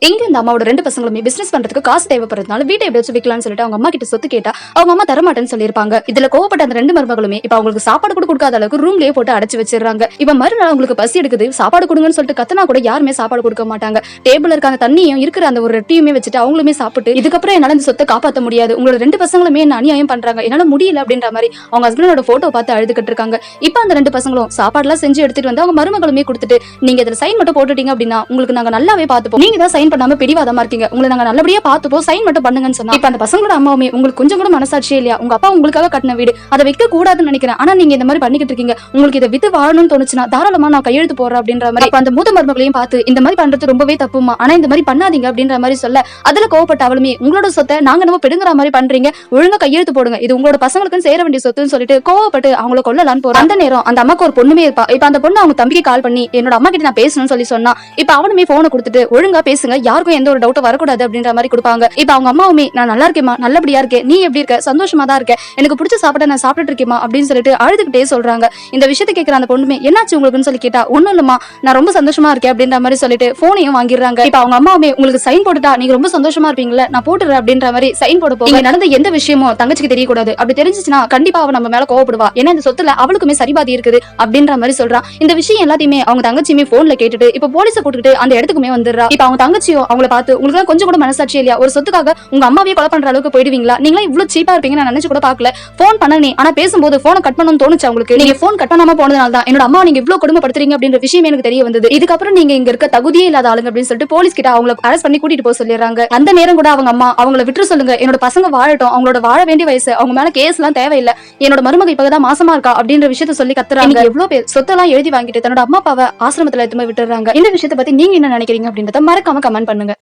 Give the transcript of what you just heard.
எங்க இந்த அம்மாவோட 2 பசங்களுமே பிசினஸ் பண்றதுக்கு காசு தேவைப்படுறதுனால வீட்டை எப்படியாச்சும் விக்கலாம்னு சொல்லிட்டு அவங்க அம்மா கிட்ட சொத்து கேட்டா அவங்க அம்மா தரமாட்டேன்னு சொல்லிருப்பாங்க. இதுல கோவப்பட்ட அந்த 2 மருமகளுமே இப்ப அவங்களுக்கு சாப்பாடு கூட கொடுக்காத அளவுக்கு ரூம்லயே போட்டு அடைச்சு வச்சிடறாங்க. இப்ப மறுநாள் அவங்களுக்கு பசி எடுக்குது, சாப்பாடு கொடுங்கன்னு சொல்லிட்டு கத்தனா கூட யாருமே சாப்பாடு கொடுக்க மாட்டாங்க. டேபிள்ல இருக்க அந்த தண்ணியும் இருக்கிற அந்த ஒரு ரொட்டியுமே வச்சுட்டு அவங்களுமே சாப்பிட்டு இதுக்கப்புறம் என்னால இந்த சொத்தை காப்பாற்ற முடியாது, உங்களோட 2 பசங்களுமே என்ன அநியாயம் பண்றாங்க, என்னால முடியல அப்படின்ற மாதிரி அவங்க ஹஸ்பண்டோட போட்டோ பார்த்து அழுதுகிட்டு இருக்காங்க. இப்ப அந்த 2 பசங்களும் சாப்பாடுலாம் செஞ்சு எடுத்துட்டு வந்து அவங்க மருமகளுமே கொடுத்துட்டு, நீங்க இதுல சைன் மட்டும் போட்டுட்டீங்க அப்படின்னா உங்களுக்கு நாங்க நல்லாவே பார்த்துப்போம், நீங்க தான் சைன் பண்ணாம பிடிவாதமா இருக்கீங்க, உங்களை நாங்க நல்லபடியா பார்த்துப்போம், சைன் மட்டும் பண்ணுங்கன்னு சொன்னா இப்ப அந்த பசங்களோட அம்மாவுமே உங்களுக்கு கொஞ்சம் கூட மனசாட்சியே இல்லையா, உங்க அப்பா உங்களுக்காக கட்டின வீடு அதை வைக்க கூடாதுன்னு நினைக்கிறேன், ஆனா நீங்க இந்த மாதிரி பண்ணிக்கிட்டு இருக்கீங்க, உங்களுக்கு இதை வித்து வாழணும்னு தோணுச்சுன்னா தாராளமா நான் கையெழுத்து போறேன் அப்படின்ற மாதிரி அந்த மூத்த மருமகளையும் பார்த்து இந்த மாதிரி பண்றது ரொம்பவே தப்புமா, ஆனா இந்த மாதிரி பண்ணாதீங்க அப்படின்ற மாதிரி சொல்ல அதுல கோவப்பட்ட அவளுமே உங்களோட சொத்தை நாங்க நம்ம பிடுங்குற மாதிரி பண்றீங்க, ஒழுங்கா கையெழுத்து போடுங்க, இது உங்களோட பசங்களுக்கு சேர வேண்டிய சொத்துன்னு சொல்லிட்டு கோவப்பட்டு அவங்களை கொல்லலான்னு போறோம். அந்த நேரம் அந்த அம்மாக்கு ஒரு பொண்ணுமே இருப்பா. இப்ப அந்த பொண்ணு அவங்க தம்பிக்கு கால் பண்ணி என்னோட அம்மா கிட்ட நான் பேசணும்னு சொல்லி சொன்னா இப்ப அவனுமே போனை கொடுத்துட்டு ஒழுங்கா பேசுங்க, யாருக்கும் எந்த ஒரு டவுட் வரக்கூடாது அப்படின்ற மாதிரி கொடுப்பாங்க. இப்ப அவங்க அம்மாவுமே நான் நல்லா இருக்கேமா, நல்லபடியா இருக்கேன், நீ எப்படி இருக்க, சந்தோஷமா தான் இருக்க, எனக்கு பிடிச்ச சாப்பிட நான் சாப்பிட்டு இருக்கேமா அப்படின்னு சொல்லிட்டு அழுதுகிட்டே சொல்றாங்க. இந்த விஷயத்தை கேட்கிற அந்த பொண்ணுமே என்னாச்சு உங்களுக்குன்னு சொல்லி கேட்டா ஒண்ணும் இல்லமா நான் ரொம்ப சந்தோஷமா இருக்கேன் அப்படின்ற மாதிரி சொல்லிட்டு போனையும் வாங்கிடுறாங்க. இப்ப அவங்க அம்மாவுமே உங்களுக்கு சைன் போட்டுட்டா நீங்க ரொம்ப சந்தோஷமா இருப்பீங்களா, நான் போட்டுறேன் அப்படின்ற மாதிரி சைன் போட போங்க, நடந்த எந்த விஷயமும் தங்கச்சிக்கு தெரியக்கூடாது, அப்படி தெரிஞ்சிச்சுன்னா கண்டிப்பா அவ நம்ம மேல கோவப்படுவா, ஏன்னா இந்த சொத்துல அவளுக்குமே சரிபாதி இருக்குது அப்படின்ற மாதிரி சொல்றான். இந்த விஷயம் எல்லாத்தையுமே அவங்க தங்கச்சியுமே போன்ல கேட்டுட்டு இப்ப போலீஸ கூட்டிட்டு அந்த இடத்துக்குமே வந்துடுறா. இப்ப அவங்க தங்கச்சியும் அவங்கள பார்த்து உங்களுக்கு கொஞ்சம் கூட மனசாட்சி இல்லையா, ஒரு சொத்துக்காக உங்க அம்மாவே கொலை பண்ற அளவுக்கு போயிடுவீங்களா, நீங்களா இவ்வளவு சீப்பா இருப்பீங்க நான் நினைச்சு கூட பாக்கல, போன் பண்ணனே ஆனா பேசும்போது போனை கட் பண்ணணும்னு தோணுச்சு உங்களுக்கு, நீங்க போன் கட் பண்ணாம போனதுனால தான் என்னோட அம்மா நீங்க இவ்வளவு கொடுமைப்படுத்துறீங்க அப்படின்ற விஷயம் எனக்கு தெரிய வந்தது, இதுக்கப்புறம் நீங்க இங்க இருக்க தகுதியே இல்லாத ஆளுங்க அப்படின்னு சொல்லிட்டு போலீஸ் கிட்ட அவங்களை அரெஸ்ட் பண்ணி கூட்டிட்டு போக சொல்லிடுறாங்க. அந்த நேரம் கூட அவங்க அம்மா அவங்கள விட்டு சொல்லுங்க, என்னோட பசங்க வாழட்டும், அவங்களோட வாழ வேண்டிய வயசு, அவங்க மேல கேஸ் எல்லாம் தேவையில்லை, என்னோட மருமக இப்பதான் மாசமா இருக்கா அப்படின்ற விஷயத்த சொல்லி கத்துறாங்க. எவ்வளவு பேர் சொத்தெல்லாம் எழுதி வாங்கிட்டு தன்னோட அம்மா அப்பாவை ஆசிரமத்துல எடுத்து விட்டுறாங்க. இந்த விஷயத்தை பத்தி நீங்க என்ன நினைக்கிறீங்க அப்படின்றத மறக்காம கமெண்ட் பண்ணுங்க.